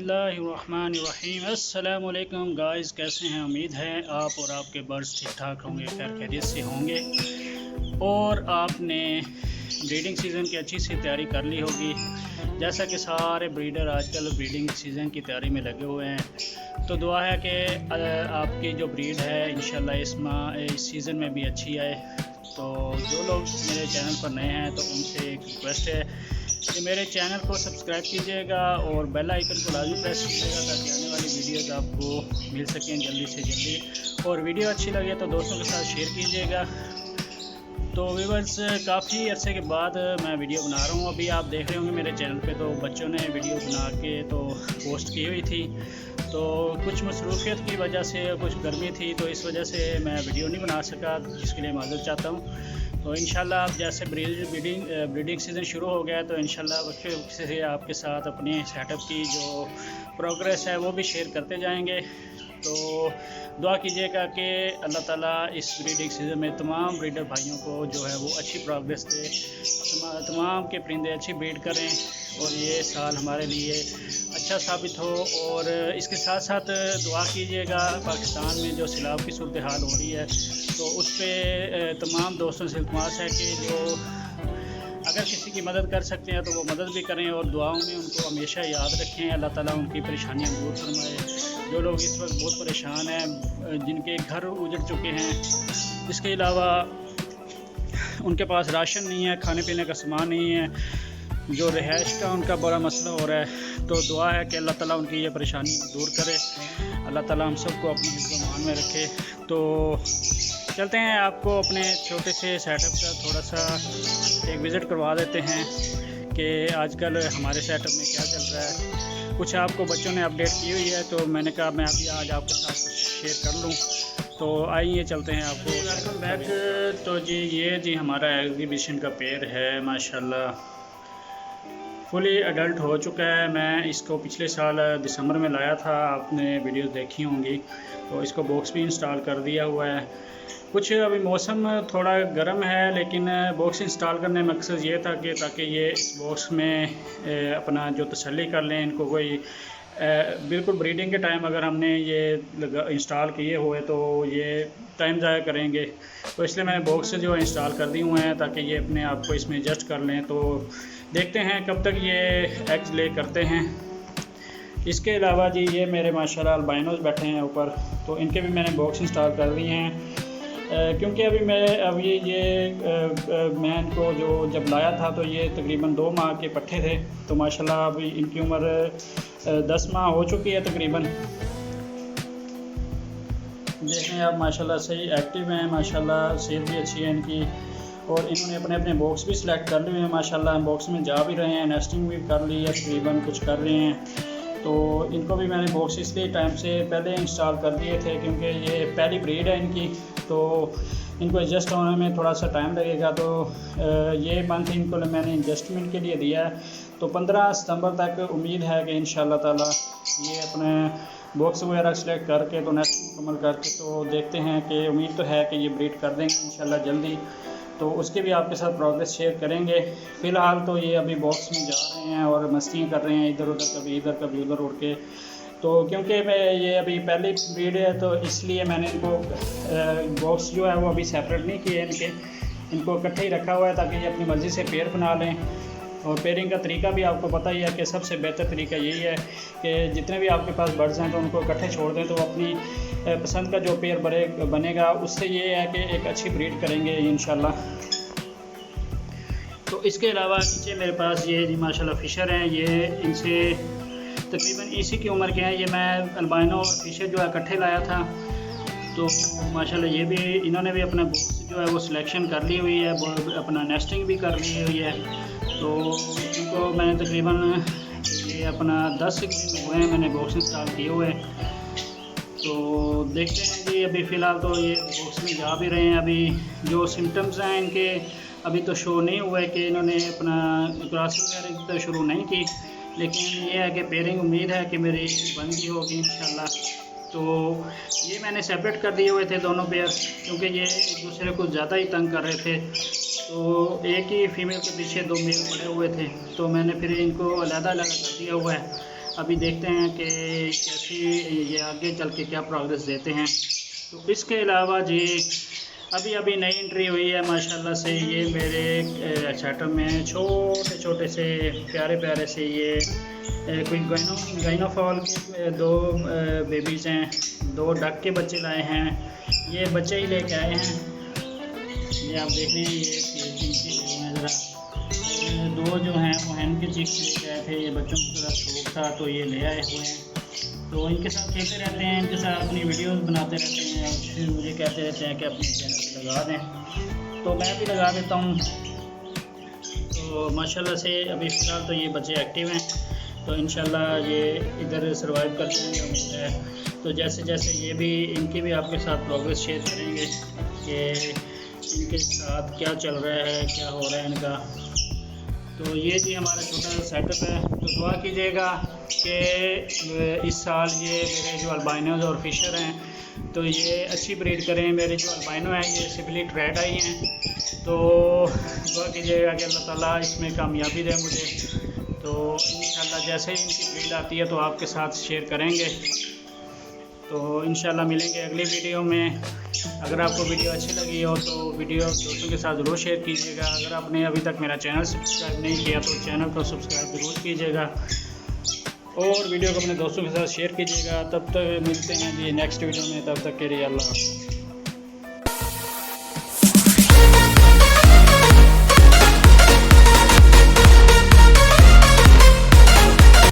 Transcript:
बिस्मिल्लाहिर्रहमानिर्रहीम। अस्सलामुअलैकुम गाइस, कैसे हैं? उम्मीद है आप और आपके बर्ड्स ठीक ठाक होंगे, खैर खैरियत से होंगे और आपने ब्रीडिंग सीज़न की अच्छी सी तैयारी कर ली होगी। जैसा कि सारे ब्रीडर आजकल ब्रीडिंग सीज़न की तैयारी में लगे हुए हैं, तो दुआ है कि आपकी जो ब्रीड है इंशाल्लाह इस सीज़न में भी अच्छी आए। तो जो लोग मेरे चैनल पर नए हैं तो उनसे एक रिक्वेस्ट है कि मेरे चैनल को सब्सक्राइब कीजिएगा और बेल आइकन को लाजमी प्रेस कीजिएगा ताकि आने वाली वीडियोज़ आपको मिल सकें जल्दी से जल्दी। और वीडियो अच्छी लगे तो दोस्तों के साथ शेयर कीजिएगा। तो व्यूअर्स, काफ़ी अरसे के बाद मैं वीडियो बना रहा हूँ। अभी आप देख रहे होंगे मेरे चैनल पे तो बच्चों ने वीडियो बना के तो पोस्ट की हुई थी, तो कुछ मसरूफियत की वजह से, कुछ गर्मी थी तो इस वजह से मैं वीडियो नहीं बना सका, जिसके लिए माज़रत चाहता हूँ। तो इंशाल्लाह अब जैसे ब्रीडिंग सीज़न शुरू हो गया तो इंशाल्लाह वक्त से आपके साथ अपने सेटअप की जो प्रोग्रेस है वो भी शेयर करते जाएंगे। तो दुआ कीजिएगा कि अल्लाह ताला इस ब्रीडिंग सीज़न में तमाम ब्रीडर भाइयों को जो है वो अच्छी प्रोग्रेस दे, तमाम के परिंदे अच्छी ब्रीड करें और ये साल हमारे लिए अच्छा साबित हो। और इसके साथ साथ दुआ कीजिएगा पाकिस्तान में जो सैलाब की सूरत हाल हो रही है तो उस पर तमाम दोस्तों से इल्तमास है कि जो अगर किसी की मदद कर सकते हैं तो वो मदद भी करें और दुआओं में उनको हमेशा याद रखें। अल्लाह ताला उनकी परेशानियां दूर फरमाए। जो लोग इस वक्त बहुत परेशान हैं, जिनके घर उजड़ चुके हैं, इसके अलावा उनके पास राशन नहीं है, खाने पीने का सामान नहीं है, जो रिहाइश का उनका बड़ा मसला हो रहा है, तो दुआ है कि अल्लाह ताला उनकी ये परेशानी दूर करे। अल्लाह ताला हम सबको अपनी हिफ्ज़ मान में रखे। तो चलते हैं, आपको अपने छोटे से सेटअप का थोड़ा सा एक विज़िट करवा देते हैं कि आजकल हमारे सेटअप में क्या चल रहा है। कुछ आपको बच्चों ने अपडेट की हुई है तो मैंने कहा मैं अभी आज आपके साथ कुछ शेयर कर लूँ। तो आइए चलते हैं आपको। Welcome back. तो जी हमारा एग्जीबिशन का पेड़ है, माशाल्लाह फुली अडल्ट हो चुका है। मैं इसको पिछले साल दिसंबर में लाया था, आपने वीडियोस देखी होंगी। तो इसको बॉक्स भी इंस्टॉल कर दिया हुआ है। कुछ अभी मौसम थोड़ा गर्म है, लेकिन बॉक्स इंस्टॉल करने का मकसद ये था कि ताकि ये इस बॉक्स में अपना जो तसल्ली कर लें। इनको कोई बिल्कुल ब्रीडिंग के टाइम अगर हमने ये इंस्टॉल किए हुए तो ये टाइम ज़ाया करेंगे, तो इसलिए मैंने बॉक्स जो इंस्टॉल कर दिए हुए हैं ताकि ये अपने आप को इसमें एडजस्ट कर लें। तो देखते हैं कब तक ये एग्स ले करते हैं। इसके अलावा जी ये मेरे माशाल्लाह अल्बाइनोज बैठे हैं ऊपर, तो इनके भी मैंने बॉक्स इंस्टॉल कर दिए हैं। क्योंकि अभी मैं इनको जो जब लाया था तो ये तकरीबन 2 माह के पट्ठे थे, तो माशाल्लाह अभी इनकी उम्र 10 माह हो चुकी है तकरीबन। देखें आप माशाल्लाह सही एक्टिव हैं, माशाल्लाह सेहत भी अच्छी है इनकी। और इन्होंने अपने अपने बॉक्स भी सिलेक्ट कर लिए हैं माशाल्लाह, बॉक्स में जा भी रहे हैं, नेस्टिंग भी कर ली है, तकरीबन कुछ कर रहे हैं। तो इनको भी मैंने बॉक्स इसलिए टाइम से पहले इंस्टॉल कर दिए थे क्योंकि ये पहली ब्रीड है इनकी, तो इनको एडजस्ट होने में थोड़ा सा टाइम लगेगा। तो ये मंथ इनको मैंने एडजस्टमेंट के लिए दिया है। तो 15 सितंबर तक उम्मीद है कि इंशाल्लाह ताला ये अपने बॉक्स वगैरह सेलेक्ट करके तो नेस्ट मुकम्मल करके तो देखते हैं कि उम्मीद तो है कि ये ब्रीड कर देंगे इंशाल्लाह जल्दी। तो उसके भी आपके साथ प्रोग्रेस शेयर करेंगे। फ़िलहाल तो ये अभी बॉक्स में जा रहे हैं और मस्तियाँ कर रहे हैं इधर उधर, कभी इधर कभी उधर उड़ के। तो क्योंकि मैं ये अभी पहली ब्रीड है तो इसलिए मैंने इनको बॉक्स जो है वो अभी सेपरेट नहीं किए, इनको इकट्ठे ही रखा हुआ है ताकि ये अपनी मर्ज़ी से पेयर बना लें। और पेयरिंग का तरीका भी आपको पता ही है कि सबसे बेहतर तरीका यही है कि जितने भी आपके पास बर्ड्स हैं तो उनको इकट्ठे छोड़ दें, तो अपनी पसंद का जो पेयर बनेगा उससे ये है कि एक अच्छी ब्रीड करेंगे इंशाल्लाह। तो इसके अलावा नीचे मेरे पास ये जी माशाल्लाह फ़िशर हैं, ये इनसे तकरीबन इसी की उम्र के हैं। ये मैं अल्बाइनो और फ़िशर जो है इकट्ठे लाया था, तो माशाल्लाह ये भी इन्होंने भी अपना बॉक्स जो है वो सिलेक्शन कर ली हुई है, अपना नेस्टिंग भी कर ली हुई है। तो इनको मैंने तकरीबन ये अपना 10 दिन हुए हैं मैंने बॉक्स इंस्टॉल किए हुए। तो देखते हैं जी, अभी फ़िलहाल तो ये बॉक्स में जा भी रहे हैं। अभी जो सिम्टम्स हैं इनके अभी तो शो नहीं हुआ है कि इन्होंने अपना क्रॉसिंग वगैरह तो शुरू नहीं की, लेकिन ये है कि पेयरिंग उम्मीद है कि मेरी बन गई होगी इंशाल्लाह। तो ये मैंने सेपरेट कर दिए हुए थे दोनों पेयर, क्योंकि ये एक दूसरे को ज़्यादा ही तंग कर रहे थे। तो एक ही फीमेल के पीछे 2 मेल पड़े हुए थे, तो मैंने फिर इनको अलग अलग कर दिया हुआ है। अभी देखते हैं कि कैसी ये आगे चल के क्या प्रोग्रेस देते हैं। तो इसके अलावा जी अभी अभी नई एंट्री हुई है माशाल्लाह से, ये मेरे सेटअप में छोटे छोटे से प्यारे प्यारे से ये कोई गाइनोफॉल के 2 बेबीज़ हैं, 2 डक के बच्चे लाए हैं। ये बच्चे ही लेके आए हैं, ये आप देख रहे हैं। ये ज़रा 2 जो हैं वो हैन के चिक्स लेके आए थे, ये बच्चों को थोड़ा शौक था तो ये ले आए हुए हैं। तो इनके साथ खेलते रहते हैं, इनके साथ अपनी वीडियोस बनाते रहते हैं और फिर मुझे कहते रहते हैं कि अपने चैनल पे लगा दें, तो मैं भी लगा देता हूँ। तो माशाल्लाह से अभी फ़िलहाल तो ये बच्चे एक्टिव हैं, तो इंशाल्लाह ये इधर सर्वाइव करते हैं उम्मीद है। तो जैसे जैसे ये भी इनकी भी आपके साथ प्रोग्रेस शेयर करेंगे कि इनके साथ क्या चल रहा है, क्या हो रहा है इनका। तो ये जी हमारा छोटा सा सेटअप है। तो दुआ कीजिएगा कि इस साल ये मेरे जो अल्बाइनोज और फिशर हैं तो ये अच्छी ब्रीड करें। मेरे जो अल्बाइनो हैं ये सिपलिट रेड आई हैं, तो दुआ कीजिएगा कि अल्लाह ताला इसमें कामयाबी दे मुझे। तो इंशाल्लाह जैसे ही इनकी ब्रीड आती है तो आपके साथ शेयर करेंगे। तो इंशाल्लाह मिलेंगे अगली वीडियो में। अगर आपको वीडियो अच्छी लगी हो तो वीडियो दोस्तों के साथ ज़रूर शेयर कीजिएगा। अगर आपने अभी तक मेरा चैनल सब्सक्राइब नहीं किया तो चैनल को सब्सक्राइब ज़रूर कीजिएगा और वीडियो को अपने दोस्तों के साथ शेयर कीजिएगा। तब तक मिलते हैं जी नेक्स्ट वीडियो में, तब तक के लिए अल्लाह हाफ़िज़।